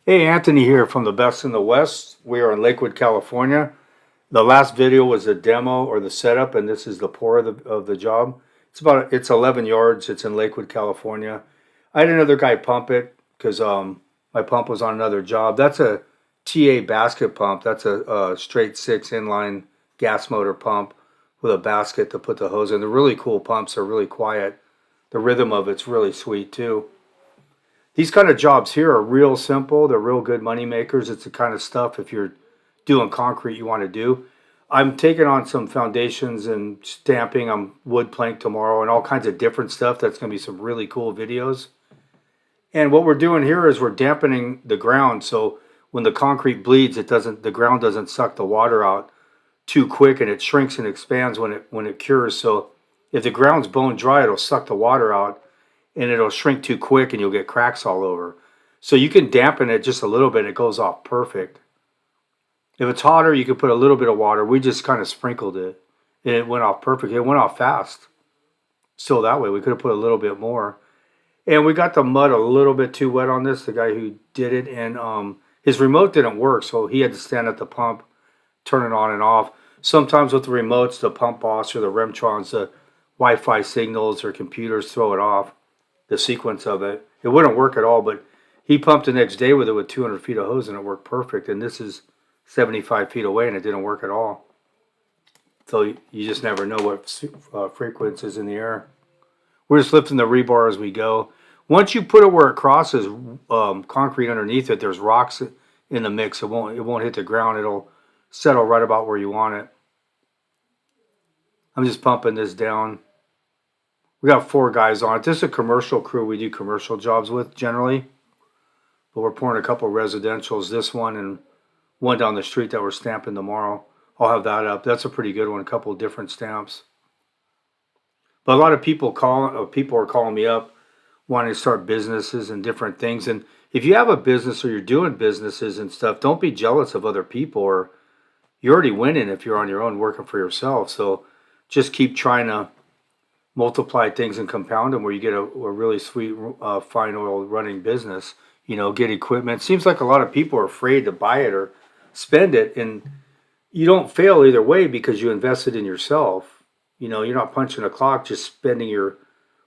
Hey, Anthony here from the Best in the West. We are in Lakewood, California. The last video was a demo or the setup, and this is the pour of the job. It's 11 yards. It's in Lakewood, California. I had another guy pump it because my pump was on another job. That's a TA basket pump. That's a straight six inline gas motor pump with a basket to put the hose in. They're really cool pumps. They're really quiet. The rhythm of it's really sweet too. These kind of jobs here are real simple. They're real good money makers. It's the kind of stuff if you're doing concrete you want to do. I'm taking on some foundations and stamping. I'm wood plank tomorrow and all kinds of different stuff. That's going to be some really cool videos. And what we're doing here is we're dampening the ground so when the concrete bleeds, the ground doesn't suck the water out too quick, and it shrinks and expands when it cures. So if the ground's bone dry, it'll suck the water out and it'll shrink too quick and you'll get cracks all over. So you can dampen it just a little bit, it goes off perfect. If it's hotter, you can put a little bit of water. We just kind of sprinkled it and it went off perfect. It went off fast. So that way we could have put a little bit more. And we got the mud a little bit too wet on this, the guy who did it, and his remote didn't work, so he had to stand at the pump, turn it on and off. Sometimes with the remotes, the pump boss or the Remtrons, the Wi-Fi signals or computers throw it off, the sequence of it. It wouldn't work at all, but he pumped the next day with it with 200 feet of hose and it worked perfect. And this is 75 feet away and it didn't work at all. So you just never know what frequency is in the air. We're just lifting the rebar as we go. Once you put it where it crosses concrete underneath it, there's rocks in the mix. It won't hit the ground. It'll settle right about where you want it. I'm just pumping this down. We got 4 guys on it. This is a commercial crew we do commercial jobs with generally. But we're pouring a couple of residentials, this one and one down the street that we're stamping tomorrow. I'll have that up. That's a pretty good one, a couple of different stamps. But a lot of people are calling me up wanting to start businesses and different things. And if you have a business or you're doing businesses and stuff, don't be jealous of other people, or you're already winning if you're on your own working for yourself. So just keep trying to multiply things and compound them where you get a really sweet fine oil running business. Get equipment. Seems like a lot of people are afraid to buy it or spend it, and you don't fail either way because you invested in yourself. You're not punching a clock, just spending your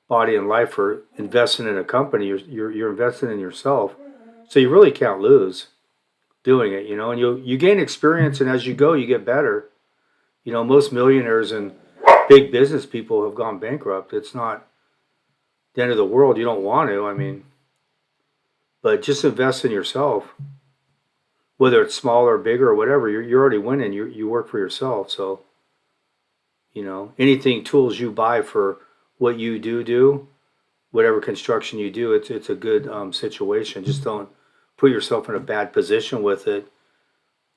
body and life for investing in a company. You're investing in yourself, so you really can't lose doing it. And you gain experience, and as you go, you get better. Most millionaires and big business people have gone bankrupt. It's not the end of the world. You don't want to. But just invest in yourself, whether it's small or big or whatever. You're already winning. You work for yourself, so anything tools you buy for what you do, whatever construction you do, it's a good situation. Just don't put yourself in a bad position with it.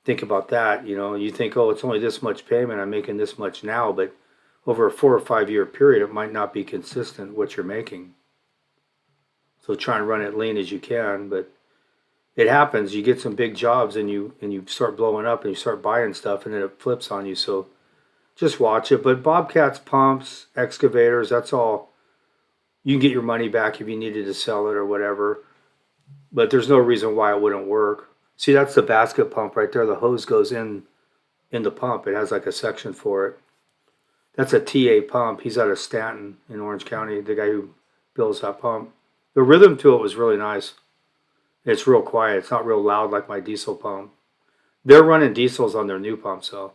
Think about that. You think, oh, it's only this much payment. I'm making this much now, but over a 4 or 5 year period, it might not be consistent what you're making. So try and run it lean as you can, but it happens. You get some big jobs and you start blowing up and you start buying stuff and then it flips on you. So just watch it. But Bobcats, pumps, excavators, that's all. You can get your money back if you needed to sell it or whatever. But there's no reason why it wouldn't work. See, that's the basket pump right there. The hose goes in the pump. It has like a section for it. That's a TA pump. He's out of Stanton in Orange County, the guy who builds that pump. The rhythm to it was really nice. It's real quiet. It's not real loud like my diesel pump. They're running diesels on their new pump, so.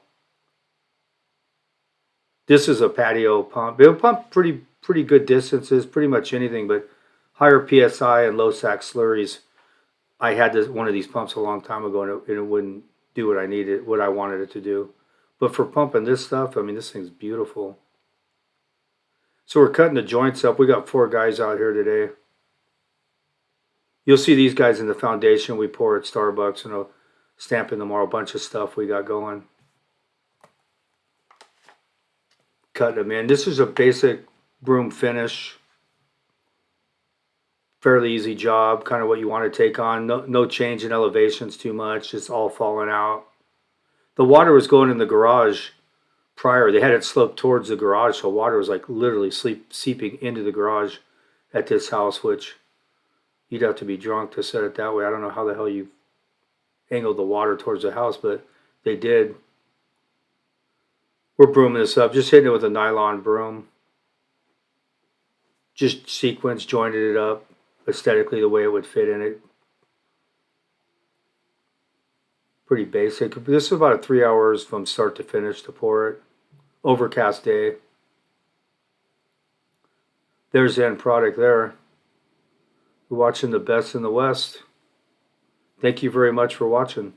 This is a patio pump. It'll pump pretty good distances, pretty much anything, but higher PSI and low sac slurries. I had one of these pumps a long time ago, and it wouldn't do what I wanted it to do. But for pumping this stuff, this thing's beautiful. So we're cutting the joints up. We got 4 guys out here today. You'll see these guys in the foundation we pour at Starbucks, and I'll stamp in tomorrow, a bunch of stuff we got going. Cutting them in. This is a basic broom finish. Fairly easy job, kind of what you want to take on. No change in elevations too much, just all falling out. The water was going in the garage prior. They had it sloped towards the garage, so water was like literally seeping into the garage at this house, which You'd have to be drunk to set it that way. I don't know how the hell you angled the water towards the house, but they did. We're brooming this up, just hitting it with a nylon broom. Just sequence jointed it up aesthetically the way it would fit in it. Pretty basic. This is about 3 hours from start to finish to pour it. Overcast day. There's the end product there. We're watching the best in the West. Thank you very much for watching.